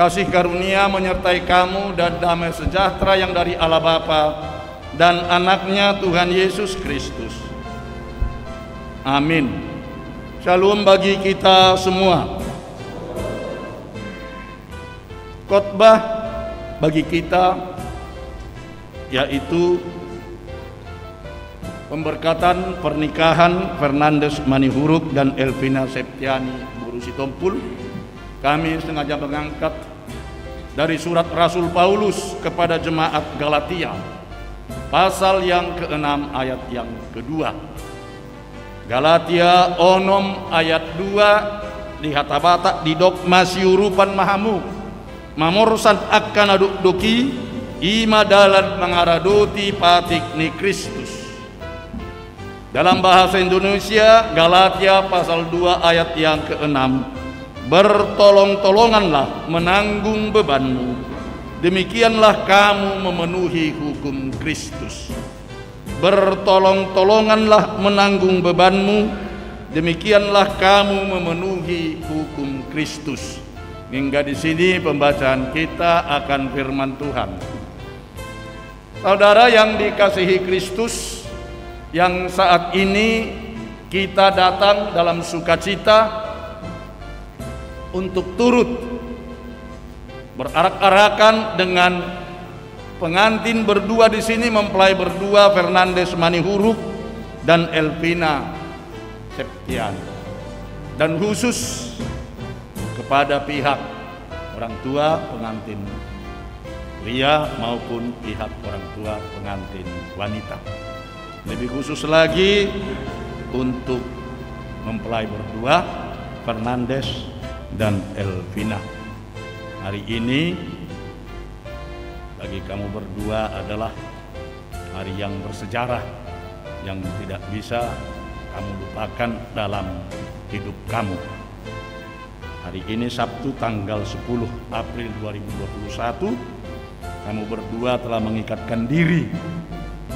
kasih karunia menyertai kamu dan damai sejahtera yang dari Allah Bapa dan anaknya Tuhan Yesus Kristus. Amin. Shalom bagi kita semua. Khotbah bagi kita yaitu pemberkatan pernikahan Fernandes Manihuruk dan Elvina Septiani Guru Sitompul. Kami sengaja mengangkat dari surat Rasul Paulus kepada jemaat Galatia, pasal yang ke-6 ayat yang kedua. Galatia onom ayat 2 di hatabata di dok masiurupan mahamu mamorsan akan aduk doki ima dalan mengaradoti patik ni Kristus. Dalam bahasa Indonesia, Galatia pasal 2 ayat yang ke-6, bertolong-tolonganlah menanggung bebanmu, demikianlah kamu memenuhi hukum Kristus. Bertolong-tolonganlah menanggung bebanmu, demikianlah kamu memenuhi hukum Kristus. Hingga di sini pembacaan kita akan firman Tuhan. Saudara yang dikasihi Kristus, yang saat ini kita datang dalam sukacita untuk turut berarak-arakan dengan pengantin berdua di sini, mempelai berdua Fernandes Manihuruk dan Elvina Septiani, dan khusus kepada pihak orang tua pengantin pria maupun pihak orang tua pengantin wanita. Lebih khusus lagi untuk mempelai berdua Fernandes dan Elvina. Hari ini bagi kamu berdua adalah hari yang bersejarah yang tidak bisa kamu lupakan dalam hidup kamu. Hari ini Sabtu tanggal 10 April 2021, kamu berdua telah mengikatkan diri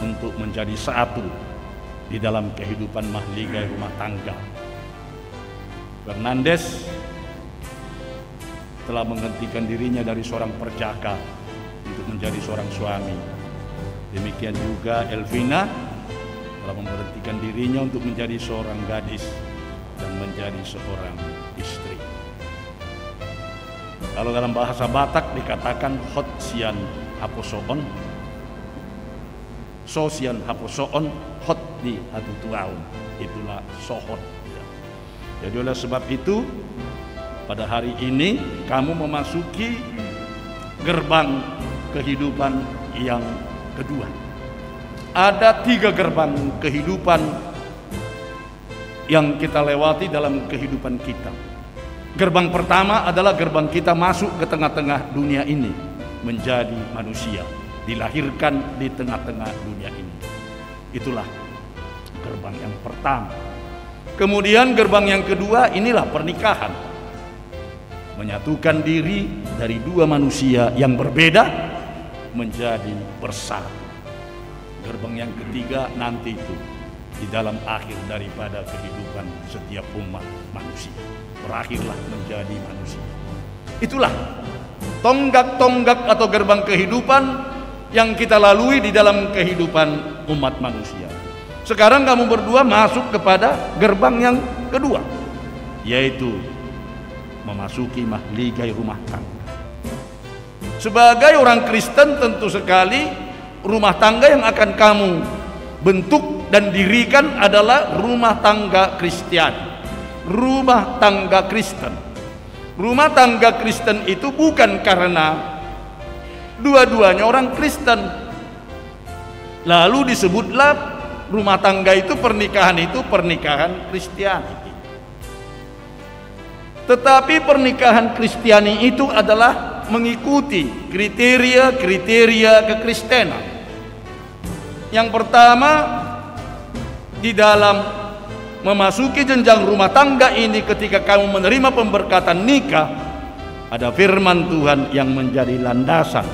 untuk menjadi satu di dalam kehidupan mahligai rumah tangga. Fernandes telah menghentikan dirinya dari seorang perjaka untuk menjadi seorang suami. Demikian juga Elvina telah memberhentikan dirinya untuk menjadi seorang gadis dan menjadi seorang istri. Kalau dalam bahasa Batak dikatakan hot sian haposoon, sosian haposoon, hot di hatu tuaun, itulah sohot. Jadi oleh sebab itu pada hari ini kamu memasuki gerbang kehidupan yang kedua. Ada 3 gerbang kehidupan yang kita lewati dalam kehidupan kita. Gerbang pertama adalah gerbang kita masuk ke tengah-tengah dunia ini, menjadi manusia, dilahirkan di tengah-tengah dunia ini. Itulah gerbang yang pertama. Kemudian gerbang yang kedua inilah pernikahan, menyatukan diri dari 2 manusia yang berbeda menjadi bersatu. Gerbang yang ketiga nanti itu di dalam akhir daripada kehidupan setiap umat manusia, berakhirlah menjadi manusia. Itulah tonggak-tonggak atau gerbang kehidupan yang kita lalui di dalam kehidupan umat manusia. Sekarang kamu berdua masuk kepada gerbang yang kedua, yaitu memasuki mahligai rumah tangga. Sebagai orang Kristen tentu sekali rumah tangga yang akan kamu bentuk dan dirikan adalah rumah tangga Kristiani, rumah tangga Kristen. Rumah tangga Kristen itu bukan karena dua-duanya orang Kristen lalu disebutlah rumah tangga itu, pernikahan Kristiani. Tetapi pernikahan Kristiani itu adalah mengikuti kriteria-kriteria kekristenan. Yang pertama, di dalam memasuki jenjang rumah tangga ini, ketika kamu menerima pemberkatan nikah, ada firman Tuhan yang menjadi landasan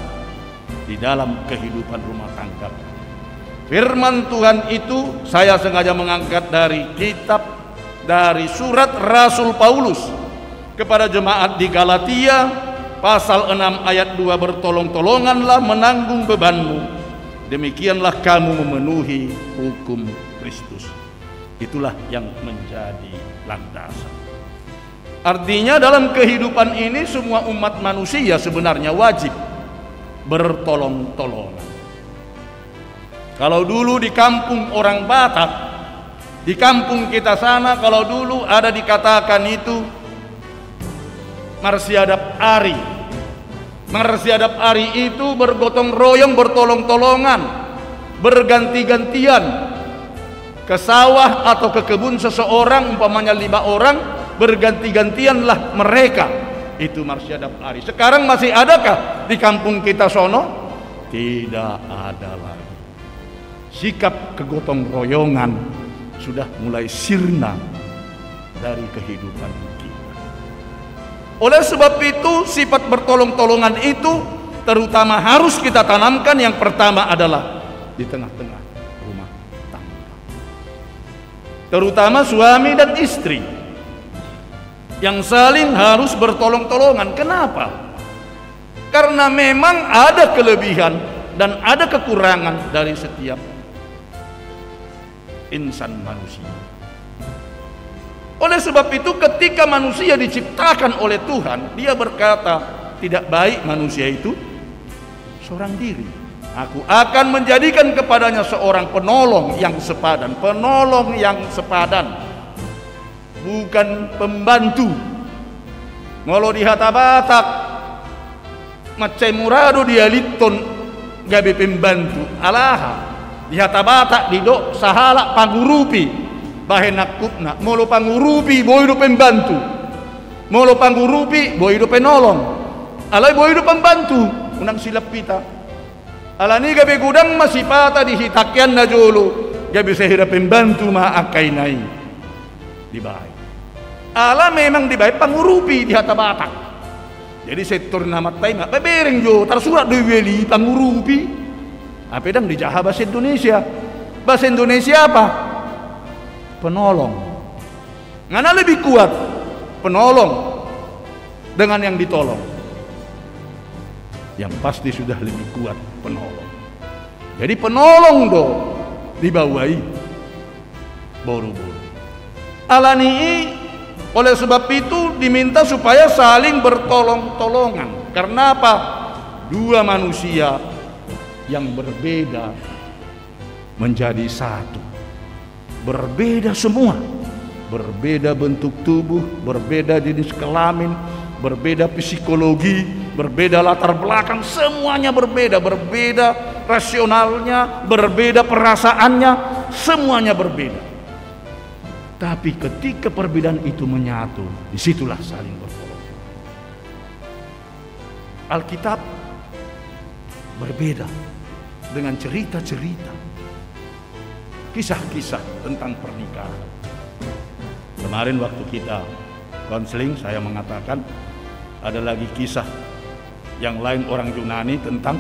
di dalam kehidupan rumah tangga. Firman Tuhan itu saya sengaja mengangkat dari surat Rasul Paulus kepada jemaat di Galatia, pasal 6 ayat 2, bertolong-tolonganlah menanggung bebanmu, demikianlah kamu memenuhi hukum Kristus. Itulah yang menjadi landasan. Artinya dalam kehidupan ini semua umat manusia sebenarnya wajib bertolong-tolongan. Kalau dulu di kampung orang Batak, di kampung kita sana, kalau dulu ada dikatakan itu marsiadap ari. Marsiadap ari itu bergotong royong, bertolong-tolongan, berganti-gantian ke sawah atau ke kebun seseorang, umpamanya 5 orang, berganti-gantianlah mereka. Itu marsiadap ari. Sekarang masih adakah di kampung kita sono? Tidak ada lagi. Sikap kegotong royongan sudah mulai sirna dari kehidupan kita. Oleh sebab itu, sifat bertolong-tolongan itu terutama harus kita tanamkan. Yang pertama adalah di tengah-tengah rumah tangga, terutama suami dan istri, yang saling harus bertolong-tolongan. Kenapa? Karena memang ada kelebihan dan ada kekurangan dari setiap insan manusia. Oleh sebab itu, ketika manusia diciptakan oleh Tuhan, Dia berkata, tidak baik manusia itu seorang diri. Aku akan menjadikan kepadanya seorang penolong yang sepadan. Penolong yang sepadan, bukan pembantu. Ngolo di hata Batak macai murado dia liton gabe pembantu alaha di hata Batak didok sahala pangurupi bahenakupna molo pangurupi boy do pembantu, molo pangurupi boy do penolong, alai boy do pembantu unang silap pita alani gabe gudang masih pata di hitakyan na jolo gabe sehira pembantu maakai nai dibaik. Ala memang dibaik pangurupi di hata Batak. Jadi sektor nama tay nggak bebereng jo tersurat diweli pangurupi. Apa dang dijaha bahasa Indonesia? Bahasa Indonesia apa? Penolong. Ngana lebih kuat penolong dengan yang ditolong. Yang pasti sudah lebih kuat penolong. Jadi penolong do dibawahi boro-boro. Alani, oleh sebab itu diminta supaya saling bertolong-tolongan. Karena apa? Dua manusia yang berbeda menjadi satu. Berbeda semua. Berbeda bentuk tubuh, berbeda jenis kelamin, berbeda psikologi, berbeda latar belakang, semuanya berbeda. Berbeda rasionalnya, berbeda perasaannya, semuanya berbeda. Tapi ketika perbedaan itu menyatu, disitulah saling bertolong. Alkitab berbeda dengan cerita-cerita, kisah-kisah tentang pernikahan. Kemarin waktu kita konseling, saya mengatakan ada lagi kisah yang lain orang Yunani tentang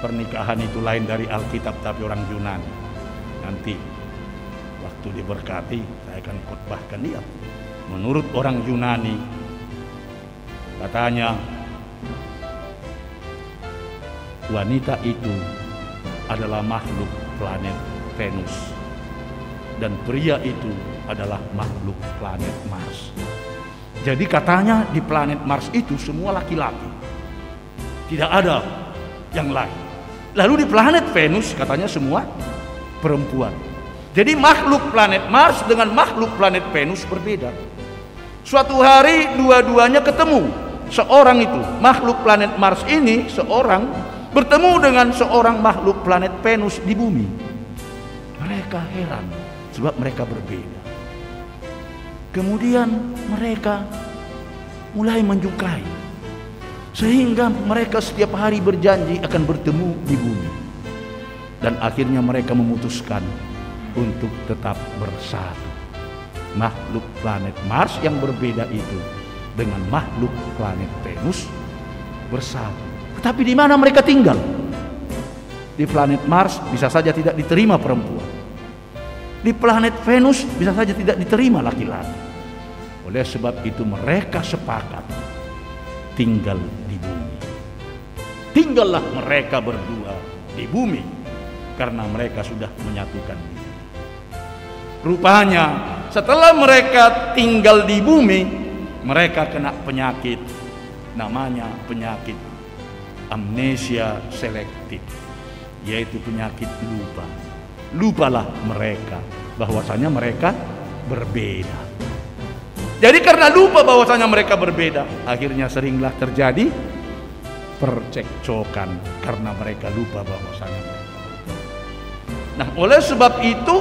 pernikahan itu lain dari Alkitab tapi orang Yunani. Nanti waktu diberkati saya akan khotbahkan dia. Menurut orang Yunani, katanya wanita itu adalah makhluk planet Venus dan pria itu adalah makhluk planet Mars. Jadi katanya di planet Mars itu semua laki-laki, tidak ada yang lain. Lalu di planet Venus katanya semua perempuan. Jadi makhluk planet Mars dengan makhluk planet Venus berbeda. Suatu hari dua-duanya ketemu. Seorang itu, makhluk planet Mars ini, seorang bertemu dengan seorang makhluk planet Venus di bumi. Mereka heran sebab mereka berbeda. Kemudian mereka mulai menyukai, sehingga mereka setiap hari berjanji akan bertemu di bumi. Dan akhirnya mereka memutuskan untuk tetap bersatu. Makhluk planet Mars yang berbeda itu dengan makhluk planet Venus bersatu. Tetapi di mana mereka tinggal? Di planet Mars bisa saja tidak diterima perempuan. Di planet Venus bisa saja tidak diterima laki-laki. Oleh sebab itu mereka sepakat tinggal di bumi. Tinggallah mereka berdua di bumi karena mereka sudah menyatukan diri. Rupanya setelah mereka tinggal di bumi, mereka kena penyakit, namanya penyakit amnesia selektif, yaitu penyakit lupa. Lupalah mereka bahwasanya mereka berbeda. Jadi karena lupa bahwasanya mereka berbeda, akhirnya seringlah terjadi percekcokan karena mereka lupa bahwasanya mereka berbeda. Nah, oleh sebab itu,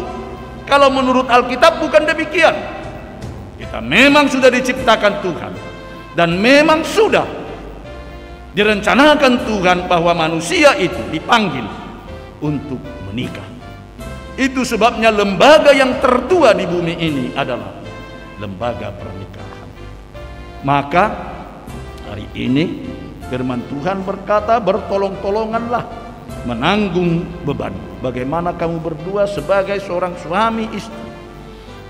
kalau menurut Alkitab bukan demikian. Kita memang sudah diciptakan Tuhan dan memang sudah direncanakan Tuhan bahwa manusia itu dipanggil untuk menikah. Itu sebabnya lembaga yang tertua di bumi ini adalah lembaga pernikahan. Maka hari ini firman Tuhan berkata, bertolong-tolonganlah menanggung beban. Bagaimana kamu berdua sebagai seorang suami istri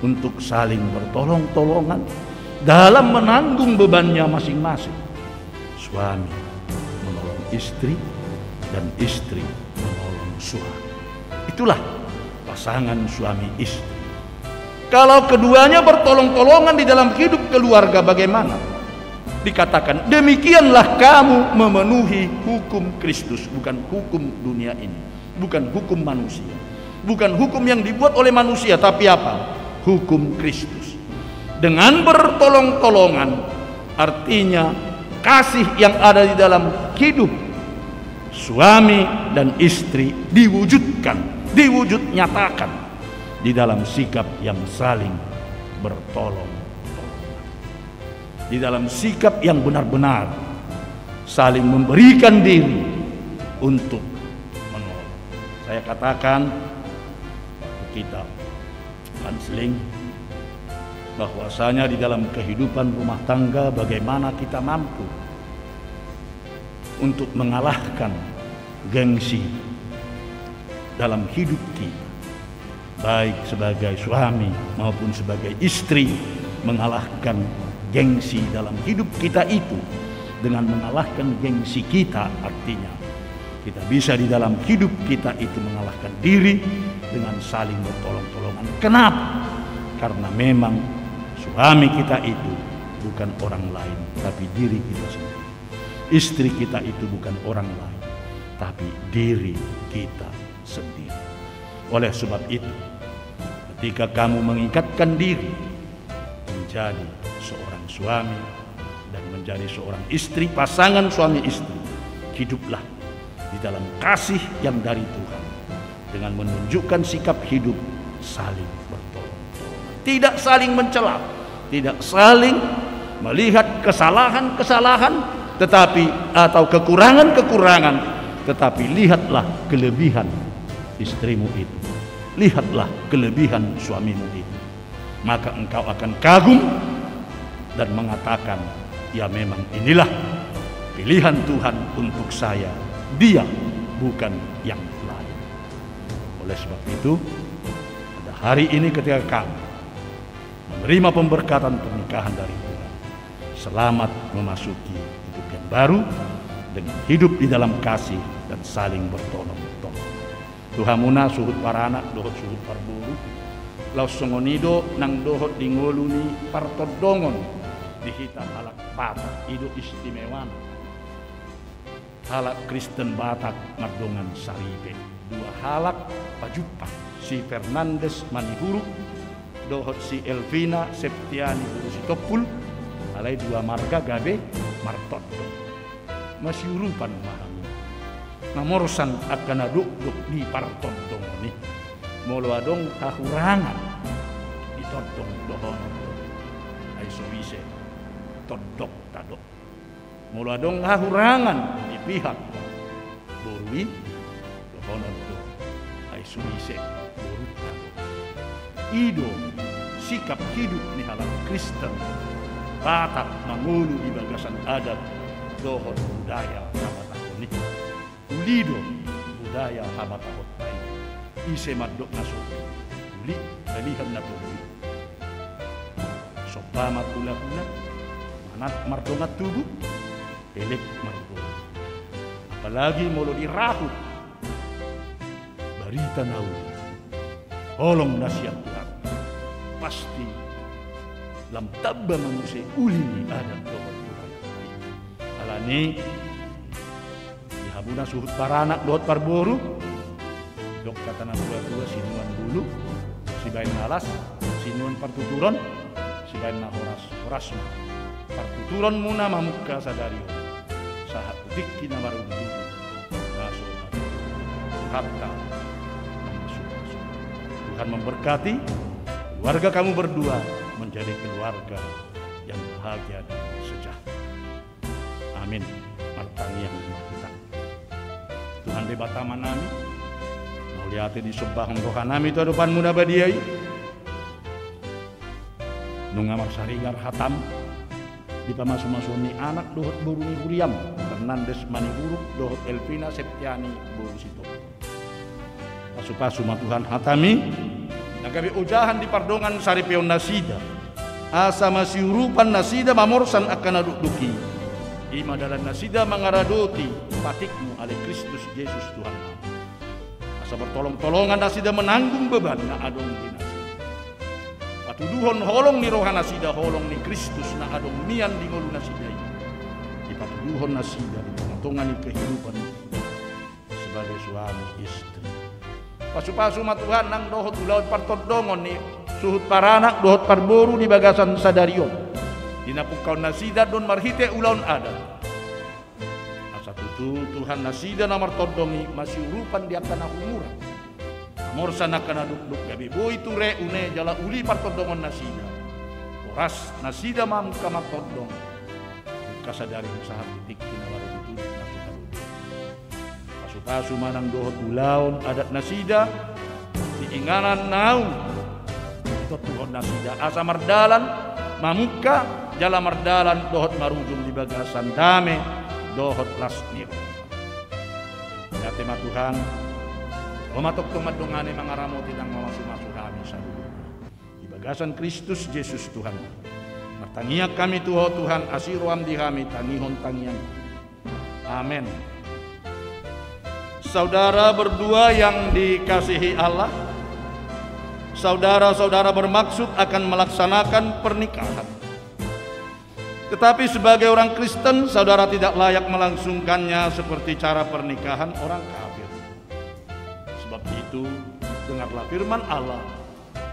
untuk saling bertolong-tolongan dalam menanggung bebannya masing-masing. Suami menolong istri dan istri menolong suami. Itulah pasangan suami istri. Kalau keduanya bertolong-tolongan di dalam hidup keluarga, bagaimana? Dikatakan, demikianlah kamu memenuhi hukum Kristus, bukan hukum dunia ini, bukan hukum manusia, bukan hukum yang dibuat oleh manusia, tapi apa? Hukum Kristus. Dengan bertolong-tolongan, artinya kasih yang ada di dalam hidup suami dan istri diwujudkan, diwujud nyatakan di dalam sikap yang saling bertolong-tolong, di dalam sikap yang benar-benar saling memberikan diri untuk menolong. Saya katakan kita konseling bahwasanya di dalam kehidupan rumah tangga bagaimana kita mampu untuk mengalahkan gengsi dalam hidup kita, baik sebagai suami maupun sebagai istri, mengalahkan gengsi dalam hidup kita itu dengan mengalahkan gengsi kita. Artinya kita bisa di dalam hidup kita itu mengalahkan diri dengan saling bertolong-tolongan. Kenapa? Karena memang suami kita itu bukan orang lain tapi diri kita sendiri. Istri kita itu bukan orang lain tapi diri kita sendiri. Oleh sebab itu, ketika kamu mengikatkan diri menjadi seorang suami dan menjadi seorang istri, pasangan suami istri, hiduplah di dalam kasih yang dari Tuhan dengan menunjukkan sikap hidup saling bertolong-tolong, tidak saling mencela, tidak saling melihat kesalahan-kesalahan tetapi atau kekurangan-kekurangan, tetapi lihatlah kelebihan istrimu itu, lihatlah kelebihan suamimu itu, maka engkau akan kagum dan mengatakan, ya memang inilah pilihan Tuhan untuk saya, dia bukan yang lain. Oleh sebab itu, pada hari ini ketika kamu menerima pemberkatan pernikahan dari Tuhan, selamat memasuki hidup yang baru dengan hidup di dalam kasih dan saling bertolong-tolong. Tuhan muna suhut parana dohot suhut parburu laus songonido nang dohot dingoluni partodongon dihita halak Batak ido istimewa halak Kristen Batak mardongan saribe dua halak pajupa si Fernandes Manihuru dohot si Elvina Septiani si Topul alai dua marga gabe martoddo masih urupan mahami namorosan akan aduk di partodong ni molo adong kakurangan di todong dohon ay sowise todok tadok molo adong kakurangan di pihak borui dohonon do ay sowise borut tadok ido sikap hidup ni halal Kristen Batak mangulu di bagasan adat dohon budaya kabatako ni ulido budaya habatakot tay ise madok na sopi uli dalihan na tuloy sopa matula-pula manat mardongat tubuh Pelek margo. Apalagi molo dirahut. Barita nauli. Holong nasihat Tuhan. Pasti lam tabba manusia uli ada dohot Tuhan. Alani dihabuna suhut paranak dohot parboru. Dok kata na tua sinuan dulu. Sibain nalas, sinuan partuturon, sibain na horasma. Partuturon muna mamuka sadario. Sahat dikki na baru dulu. Masuk hatta masuk. Tuhan memberkati keluarga kamu berdua menjadi keluarga yang bahagia dan sejahtera. Amin. Martani yang kita. Tuhan debatama nami. Lihat di sebuah rohanami itu depan muda badiai nungamar saringar hatam di pamasu-masuni anak dohot buruni Huriam Fernandes Manihuruk dohot Elvina Septiani Borusito pasu-pasu matuhan hatami nagabi ujahan di pardongan saripeon nasida asa masiurupan nasida mamorsan akan aduk-duki ima dalam nasida mengaradoti patikmu ale Kristus Yesus Tuhan asa bertolong-tolongan nasida menanggung beban na adong di nasida. Patuduhon holong ni rohan nasida holong ni Kristus na adong nian di ngolu nasida ini. Di patuduhon nasida di pengotongan ni kehidupan sebagai suami istri. Pasu-pasu matuhan nang dohot ulaud partodongon ni suhut paranak dohot parboru di bagasan sadarion. Dinapukau nasida don marhite ulaun ada. Tuhan nasida namar todongi masih urupan di akan umuran. Amor sana kana duk gabi boy ture une jala uli partodongon nasida. Oras nasida mam kamar todong. Kasadari usaha titik kinawaru itu nasukaru. Pasu-pasu manang dohot ulaun adat nasida diinganan naun. Tuhan nasida asa mardalan mamuka jala mardalan dohot marujung di bagasan dame. Dohot lasnir. Ya tema Tuhan. Omatok tumadungane mangaramo tinang mamasuk-masuk kami sadulu. Di bagasan Kristus Yesus Tuhan. Martangiak kami Tuhan asiruam di kami tanihon tangian. Amin. Saudara berdua yang dikasihi Allah. Saudara-saudara bermaksud akan melaksanakan pernikahan. Tetapi sebagai orang Kristen, saudara tidak layak melangsungkannya seperti cara pernikahan orang kafir. Sebab itu, dengarlah firman Allah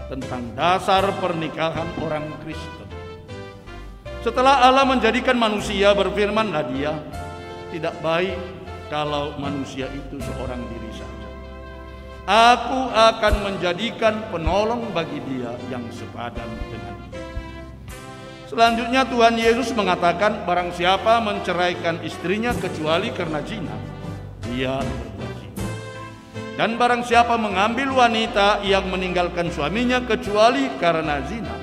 tentang dasar pernikahan orang Kristen. Setelah Allah menjadikan manusia, berfirmanlah Dia, tidak baik kalau manusia itu seorang diri saja. Aku akan menjadikan penolong bagi dia yang sepadan dengan dia. Selanjutnya Tuhan Yesus mengatakan barang siapa menceraikan istrinya kecuali karena zina, dia berbuat zina. Dan barang siapa mengambil wanita yang meninggalkan suaminya kecuali karena zina,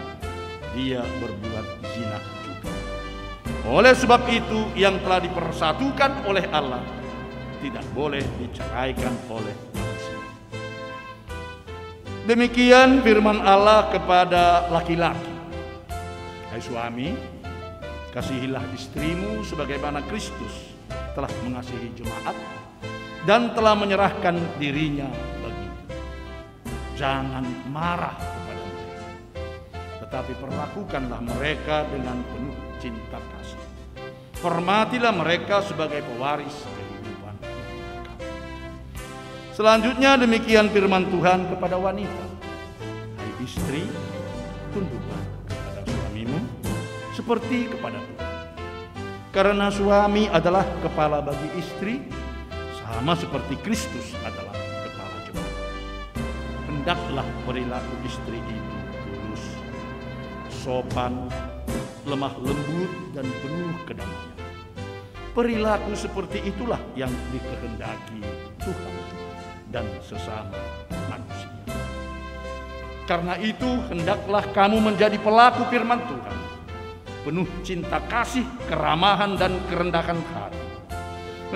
dia berbuat zina juga. Oleh sebab itu yang telah dipersatukan oleh Allah tidak boleh diceraikan oleh manusia. Demikian firman Allah kepada laki-laki. Hai suami, kasihilah istrimu sebagaimana Kristus telah mengasihi jemaat dan telah menyerahkan dirinya baginya. Jangan marah kepada mereka, tetapi perlakukanlah mereka dengan penuh cinta kasih. Hormatilah mereka sebagai pewaris kehidupan mereka. Selanjutnya demikian firman Tuhan kepada wanita. Hai istri, tunduklah seperti kepada Tuhan. Karena suami adalah kepala bagi istri, sama seperti Kristus adalah kepala jemaat. Hendaklah perilaku istri itu tulus, sopan, lemah lembut dan penuh kedamaian. Perilaku seperti itulah yang dikehendaki Tuhan dan sesama manusia. Karena itu hendaklah kamu menjadi pelaku firman Tuhan, penuh cinta kasih, keramahan dan kerendahan hati.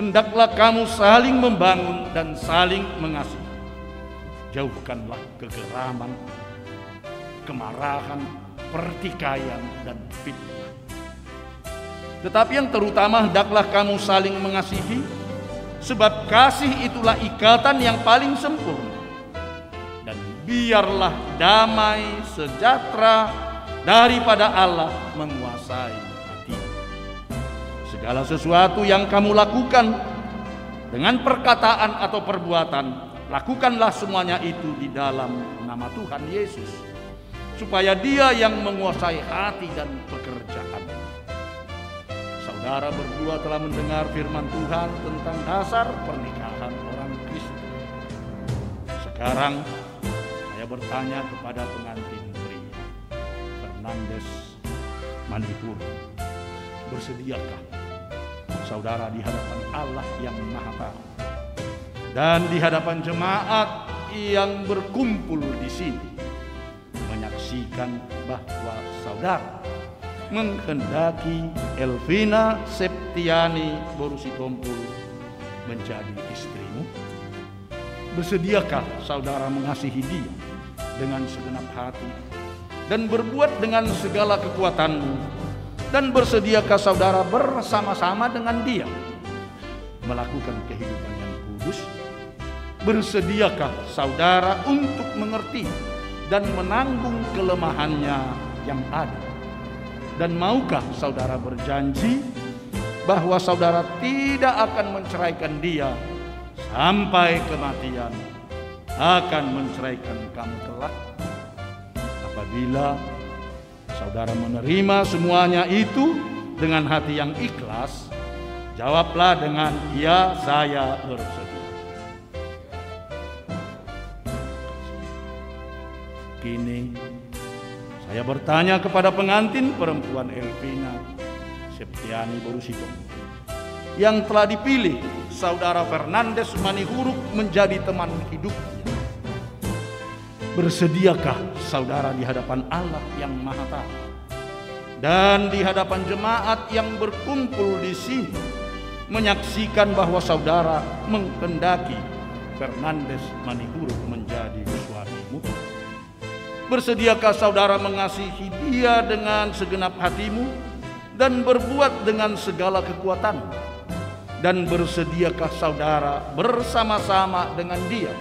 Hendaklah kamu saling membangun dan saling mengasihi. Jauhkanlah kegeraman, kemarahan, pertikaian dan fitnah. Tetapi yang terutama hendaklah kamu saling mengasihi, sebab kasih itulah ikatan yang paling sempurna. Dan biarlah damai sejahtera daripada Allah menguasai hati. Segala sesuatu yang kamu lakukan dengan perkataan atau perbuatan, lakukanlah semuanya itu di dalam nama Tuhan Yesus, supaya Dia yang menguasai hati dan pekerjaan. Saudara berdua telah mendengar firman Tuhan tentang dasar pernikahan orang Kristen. Sekarang saya bertanya kepada pengantin pria, Fernandes Manihuru, bersediakah saudara di hadapan Allah yang Maha Tahu dan di hadapan jemaat yang berkumpul di sini menyaksikan bahwa saudara menghendaki Elvina Septiani Borusitompul menjadi istrimu? Bersediakah saudara mengasihi dia dengan segenap hati dan berbuat dengan segala kekuatanmu? Dan bersediakah saudara bersama-sama dengan dia melakukan kehidupan yang kudus? Bersediakah saudara untuk mengerti dan menanggung kelemahannya yang ada? Dan maukah saudara berjanji bahwa saudara tidak akan menceraikan dia sampai kematian, akan menceraikan kamu kelak? Apabila saudara menerima semuanya itu dengan hati yang ikhlas, jawablah dengan ya, saya bersedia. Kini saya bertanya kepada pengantin perempuan Elvina Septiani Borusitompul yang telah dipilih saudara Fernandes Manihuru menjadi teman hidupnya. Bersediakah saudara di hadapan Allah yang Maha Tahu dan di hadapan jemaat yang berkumpul di sini menyaksikan bahwa saudara menghendaki Fernandes Manihuru menjadi suamimu? Bersediakah saudara mengasihi dia dengan segenap hatimu dan berbuat dengan segala kekuatanmu? Dan bersediakah saudara bersama-sama dengan dia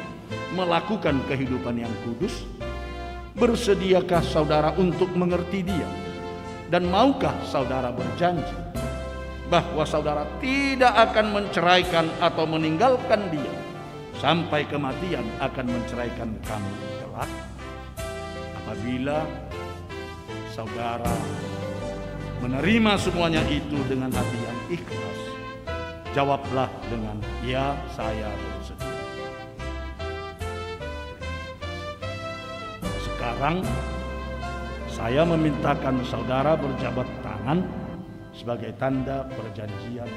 melakukan kehidupan yang kudus? Bersediakah saudara untuk mengerti dia? Dan maukah saudara berjanji bahwa saudara tidak akan menceraikan atau meninggalkan dia sampai kematian akan menceraikan kamu kelak? Apabila saudara menerima semuanya itu dengan hati yang ikhlas, jawablah dengan ya, saya bersedia. Sekarang saya memintakan saudara berjabat tangan sebagai tanda perjanjian